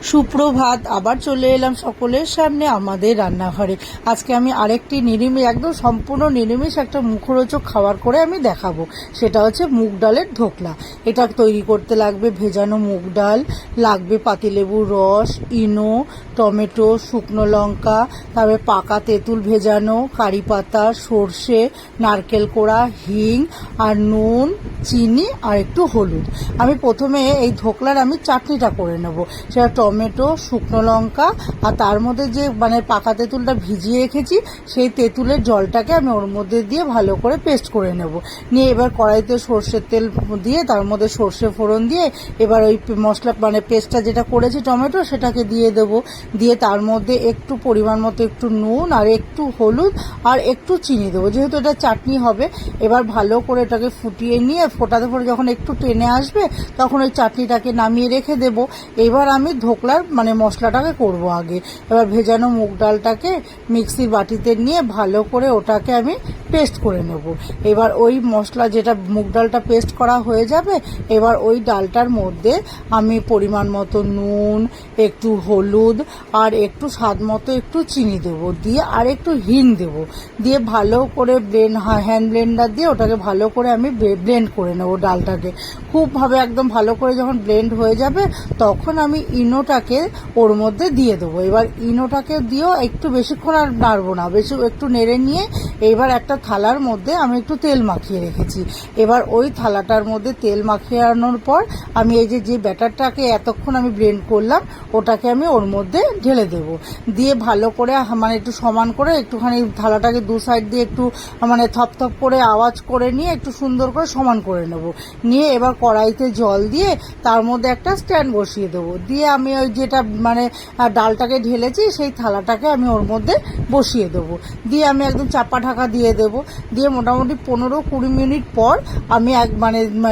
সুপ্রভাত। আবার চলে এলাম সকলের সামনে আমাদের রান্নাঘরে। আজকে আমি আরেকটি নিরামিষ, একদম সম্পূর্ণ নিরামিষ একটা মুখরোচক খাবার করে আমি দেখাবো। সেটা হচ্ছে মুগ ডালের ধোকলা। এটা তৈরি করতে লাগবে ভেজানো মুগ ডাল, লাগবে পাতিলেবুর রস, ইনো, টমেটো, শুকনো লঙ্কা, তারপরে পাকা তেঁতুল ভেজানো, কারি পাতা, সর্ষে, নারকেল কোড়া, হিং আর নুন, চিনি আর একটু হলুদ। আমি প্রথমে এই ধোকলার আমি চাটনিটা করে নেব। সেটা টমেটো, শুকনো লঙ্কা আর তার মধ্যে যে পাকা তেঁতুলটা ভিজিয়ে রেখেছি সেই তেঁতুলের জলটাকে আমি ওর মধ্যে দিয়ে ভালো করে পেস্ট করে নেব। নিয়ে এবার কড়াইতে সর্ষের তেল দিয়ে তার মধ্যে সর্ষে ফোড়ন দিয়ে এবার ওই মশলা পেস্টটা যেটা করেছি টমেটো সেটাকে দিয়ে দেব। দিয়ে তার মধ্যে একটু পরিমাণ মতো একটু নুন আর একটু হলুদ আর একটু চিনি দেবো, যেহেতু এটা চাটনি হবে। এবার ভালো করে এটাকে ফুটিয়ে নিয়ে ফোটাতে ফোটে যখন একটু টেনে আসবে তখন ওই চাটনিটাকে নামিয়ে রেখে দেব। এবার আমি ধোকলার মশলাটাকে করব আগে। এবার ভেজানো মুগ ডালটাকে মিক্সির বাটিতে নিয়ে ভালো করে ওটাকে আমি পেস্ট করে নেব। এবার ওই মশলা যেটা মুগ ডালটা পেস্ট করা হয়ে যাবে, এবার ওই ডালটার মধ্যে আমি পরিমাণ মতো নুন, একটু হলুদ আর একটু স্বাদ মতো একটু চিনি দেবো, দিয়ে আর একটু হিং দেবো। দিয়ে ভালো করে হ্যান্ড ব্লেন্ডার দিয়ে ওটাকে ভালো করে আমি ব্লেন্ড করে নেবো ডালটাকে খুবভাবে। একদম ভালো করে যখন ব্লেন্ড হয়ে যাবে তখন আমি ইনোটাকে ওর মধ্যে দিয়ে দেবো। এবার ইনোটাকে দিয়েও একটু বেশিক্ষণ আর নাড়বো না, একটু নেড়ে নিয়ে এবার একটা থালার মধ্যে আমি একটু তেল মাখিয়ে রেখেছি। এবার ওই থালাটার মধ্যে তেল মাখিয়ে আনানোর পর আমি এই যে ব্যাটারটাকে এতক্ষণ আমি ব্লেন্ড করলাম ওটাকে আমি ওর মধ্যে ঢেলে দেব। দিয়ে ভালো করে একটু সমান করে একটুখানি থালাটাকে দু সাইড দিয়ে একটু থপথপ করে আওয়াজ করে নিয়ে একটু সুন্দর করে সমান করে নেব। নিয়ে এবার কড়াইতে জল দিয়ে তার মধ্যে একটা স্ট্যান্ড বসিয়ে দেবো। দিয়ে আমি ওই যেটা ডালটাকে ঢেলেছি সেই থালাটাকে আমি ওর মধ্যে বসিয়ে দেবো। দিয়ে আমি একদম চাপা ঢাকা দিয়ে দেবো। দিয়ে মোটামুটি 15-20 মিনিট পর আমি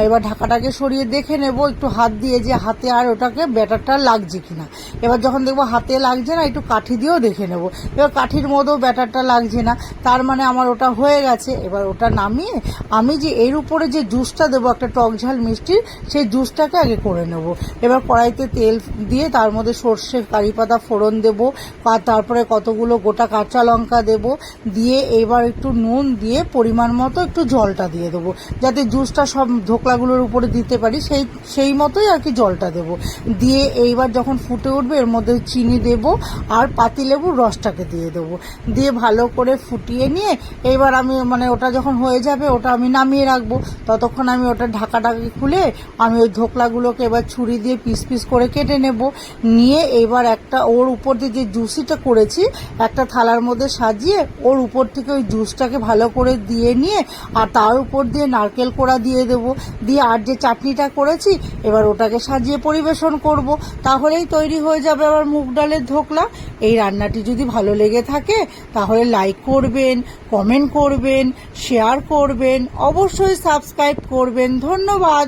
এবার ঢাকাটাকে সরিয়ে দেখে নেব একটু হাত দিয়ে যে হাতে আর ওটাকে ব্যাটারটা লাগছে কিনা। এবার যখন দেখবো হাতে লাগছে না, একটু কাঠি দিয়েও দেখে নেব। এবার কাঠির মধ্যেও ব্যাটারটা লাগছে না, তার আমার ওটা হয়ে গেছে। এবার ওটা নামিয়ে আমি যে এর উপরে যে জুসটা দেবো একটা টক ঝাল মিষ্টির, সেই জুসটাকে আগে করে নেব। এবার কড়াইতে তেল দিয়ে তার মধ্যে সর্ষে, কারি পাতা ফোড়ন দেবো আর তারপরে কতগুলো গোটা কাঁচা লঙ্কা দেবো। দিয়ে এবার একটু নুন দিয়ে পরিমাণ মতো একটু জলটা দিয়ে দেবো, যাতে জুসটা সব ধোকলাগুলোর উপরে দিতে পারি সেই মতোই আর কি জলটা দেবো। দিয়ে এইবার যখন ফুটে উঠবে এর মধ্যে চিনি দেবো আর পাতিলেবুর রসটাকে দিয়ে দেবো। দিয়ে ভালো করে ফুটিয়ে নিয়ে এইবার আমি ওটা যখন হয়ে যাবে ওটা আমি নামিয়ে রাখবো। ততক্ষণ আমি ওটা ঢাকাটাকে খুলে আমি ওই ধোকলাগুলোকে এবার ছুরি দিয়ে পিস পিস করে কেটে নেব। নিয়ে এবার একটা ওর উপর দিয়ে যে জুসিটা করেছি একটা থালার মধ্যে সাজিয়ে ওর উপর থেকে ওই জুসটাকে ভালো করে দিয়ে নিয়ে আর তার উপর দিয়ে নারকেল কোড়া দিয়ে দেবো। দিয়ে আর যে চাটনিটা করেছি এবার ওটাকে সাজিয়ে পরিবেশন করব। তাহলেই তৈরি হয়ে যাবে আবার মুগ ডালের ধোকলা। এই রান্নাটি যদি ভালো লেগে থাকে তাহলে লাইক করবেন, কমেন্ট করবেন, শেয়ার করবেন, অবশ্যই সাবস্ক্রাইব করবেন। ধন্যবাদ।